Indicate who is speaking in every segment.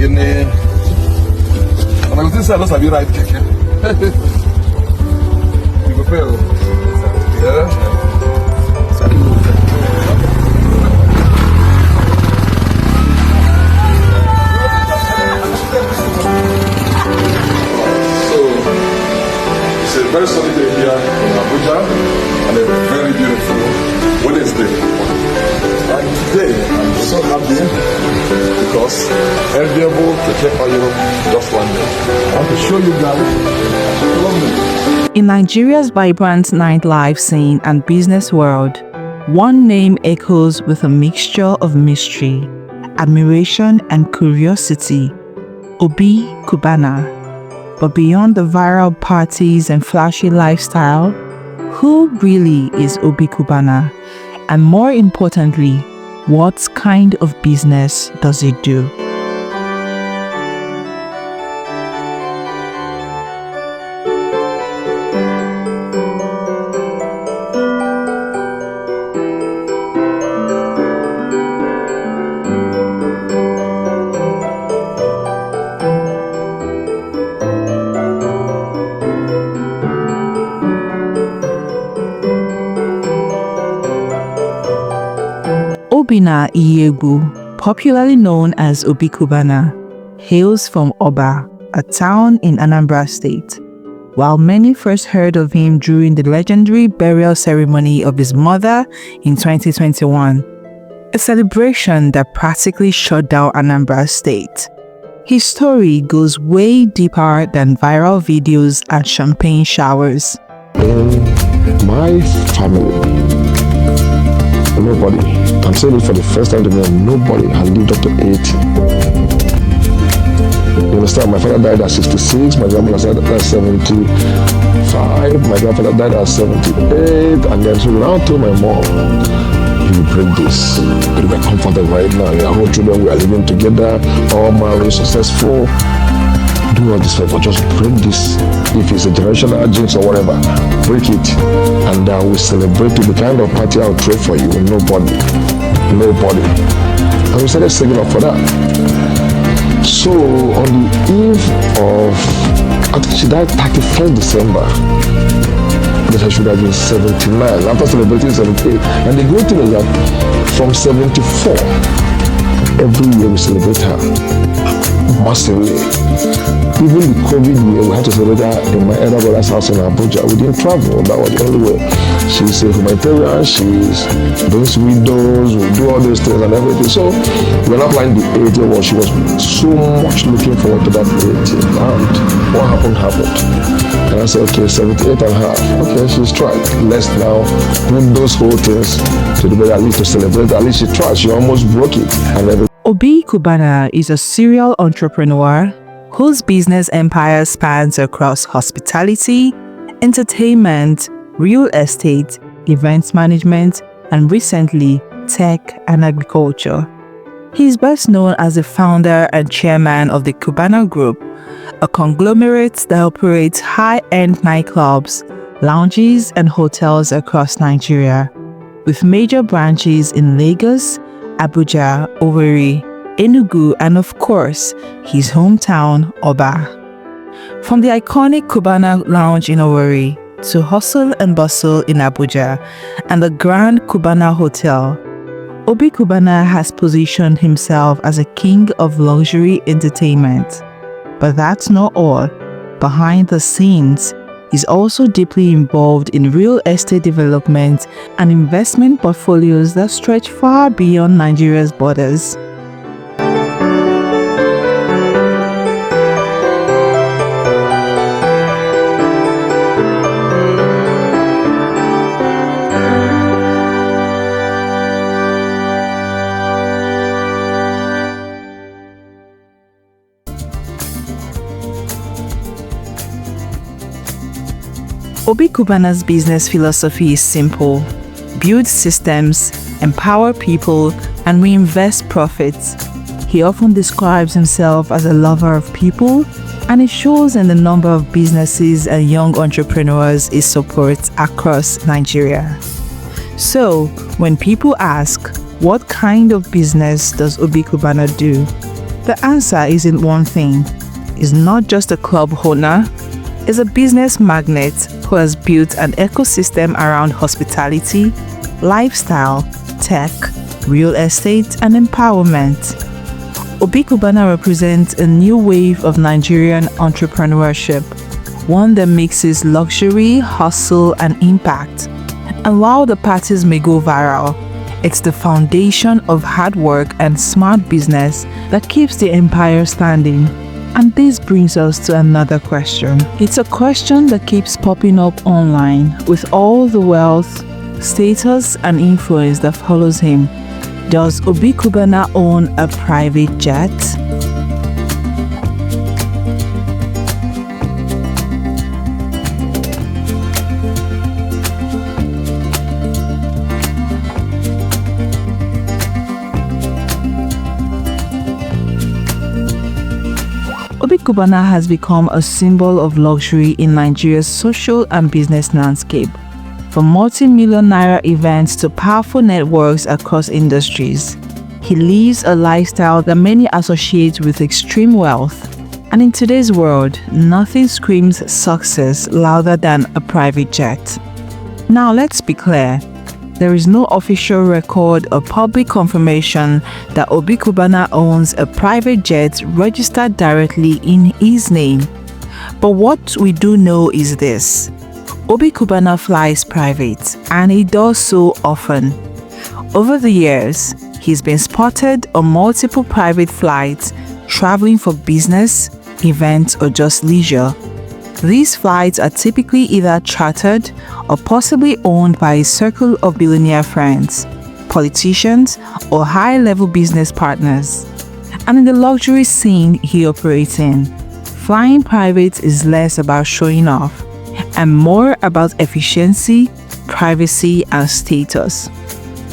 Speaker 1: Guinea. And I was this side, have you ride keke? You go pay. Yeah. Very sunny day here in Abuja and a very beautiful Wednesday. And today I'm so happy because enviable to take you just one day. I want to show you guys.
Speaker 2: In Nigeria's vibrant nightlife scene and business world, one name echoes with a mixture of mystery, admiration and curiosity: Obi Kubana. But beyond the viral parties and flashy lifestyle, who really is Obi Kubana? And more importantly, what kind of business does he do? Obina Iyebu, popularly known as Obi Kubana, hails from Oba, a town in Anambra State. While many first heard of him during the legendary burial ceremony of his mother in 2021, a celebration that practically shut down Anambra State, his story goes way deeper than viral videos and champagne showers.
Speaker 3: In my family, nobody, I'm saying it for the first time to me, nobody has lived up to 80. You understand? My father died at 66, my grandmother died at 75, my grandfather died at 78, and then so now I told my mom, you will bring this. We are comfortable right now. Your whole children, we are living together, all married, successful. Do all this favor, just break this. If it's a generational jinx or whatever, break it, and we celebrate it. The kind of party I'll throw for you, nobody. And we started saving up for that. So on the eve of, I think she died 31st December. That I should have been 79. After celebrating 78, and the good thing is that from 74, every year we celebrate her massively. Even the COVID year, we had to celebrate her in my elder brother's house in Abuja. We didn't travel, that was the only way. She's a humanitarian, she's brings widows, we do all those things and everything. So we're not planning the 80 one. She was so much looking forward to that 80. And what happened. And I said, okay, 78 and a half. Okay, she's tried. Let's now bring those whole things to the very least to celebrate. At least she tried. She almost broke it. And everything.
Speaker 2: Obi Kubana is a serial entrepreneur whose business empire spans across hospitality, entertainment, real estate, events management, and recently, tech and agriculture. He is best known as the founder and chairman of the Kubana Group, a conglomerate that operates high-end nightclubs, lounges, and hotels across Nigeria, with major branches in Lagos, Abuja, Owerri, Enugu, and of course, his hometown, Oba. From the iconic Kubana Lounge in Owerri to hustle and bustle in Abuja and the Grand Kubana Hotel, Obi Kubana has positioned himself as a king of luxury entertainment. But that's not all. Behind the scenes, he's also deeply involved in real estate development and investment portfolios that stretch far beyond Nigeria's borders. Obi Kubana's business philosophy is simple: build systems, empower people, and reinvest profits. He often describes himself as a lover of people, and it shows in the number of businesses and young entrepreneurs he supports across Nigeria. So, when people ask, what kind of business does Obi Kubana do? The answer isn't one thing. He's not just a club owner, he's a business magnate who has built an ecosystem around hospitality, lifestyle, tech, real estate, and empowerment. Obi Kubana represents a new wave of Nigerian entrepreneurship, one that mixes luxury, hustle, and impact. And while the parties may go viral, it's the foundation of hard work and smart business that keeps the empire standing. And this brings us to another question. It's a question that keeps popping up online with all the wealth, status, and influence that follows him. Does Obi Kubana own a private jet? Obi Kubana has become a symbol of luxury in Nigeria's social and business landscape. From multi-million naira events to powerful networks across industries, he lives a lifestyle that many associate with extreme wealth. And in today's world, nothing screams success louder than a private jet. Now let's be clear. There is no official record or public confirmation that Obi Kubana owns a private jet registered directly in his name. But what we do know is this: Obi Kubana flies private, and he does so often. Over the years, he's been spotted on multiple private flights, traveling for business, events, or just leisure. These flights are typically either chartered or possibly owned by a circle of billionaire friends, politicians, or high-level business partners. And in the luxury scene he operates in, flying private is less about showing off and more about efficiency, privacy, and status.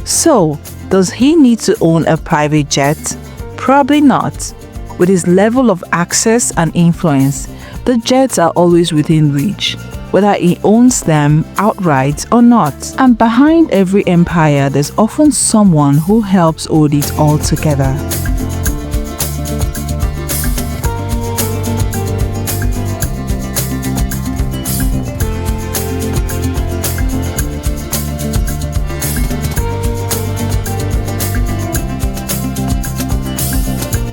Speaker 2: So, does he need to own a private jet? Probably not. With his level of access and influence, the jets are always within reach, whether he owns them outright or not. And behind every empire, there's often someone who helps hold it all together.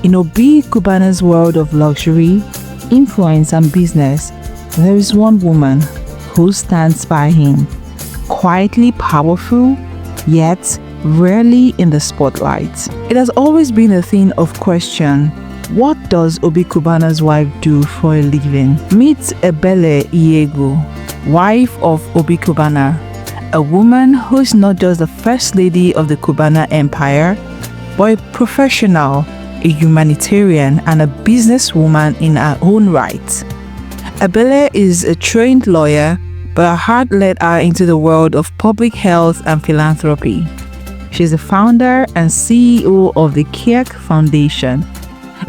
Speaker 2: In Obi Kubana's world of luxury, influence, and business, there is one woman who stands by him, quietly powerful, yet rarely in the spotlight. It has always been a thing of question: what does Obi Kubana's wife do for a living? Meet Ebele Alego, wife of Obi Kubana, a woman who is not just the first lady of the Kubana Empire, but a professional, a humanitarian, and a businesswoman in her own right. Ebele is a trained lawyer, but her heart led her into the world of public health and philanthropy. She's the founder and CEO of the Kirk Foundation,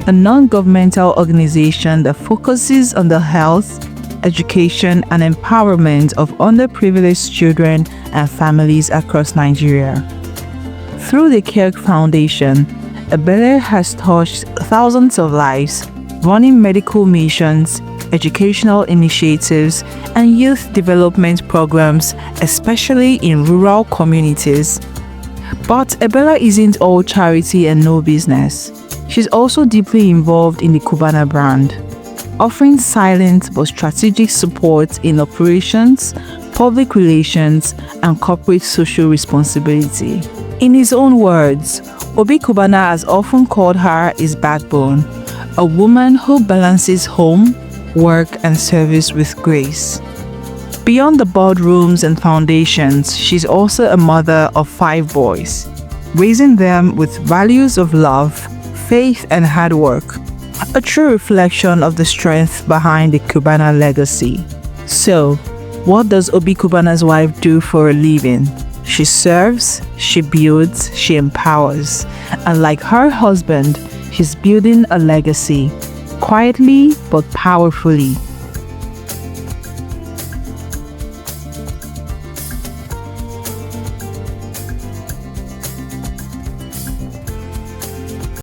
Speaker 2: a non-governmental organization that focuses on the health, education, and empowerment of underprivileged children and families across Nigeria. Through the Kirk Foundation, Ebele has touched thousands of lives, running medical missions, educational initiatives, and youth development programs, especially in rural communities. But Ebele isn't all charity and no business. She's also deeply involved in the Kubana brand, offering silent but strategic support in operations, public relations, and corporate social responsibility. In his own words, Obi Kubana has often called her his backbone, a woman who balances home, work, and service with grace. Beyond the boardrooms and foundations, she's also a mother of 5 boys, raising them with values of love, faith, and hard work, a true reflection of the strength behind the Kubana legacy. So, what does Obi Kubana's wife do for a living? She serves, she builds, she empowers, and like her husband, she's building a legacy, quietly but powerfully.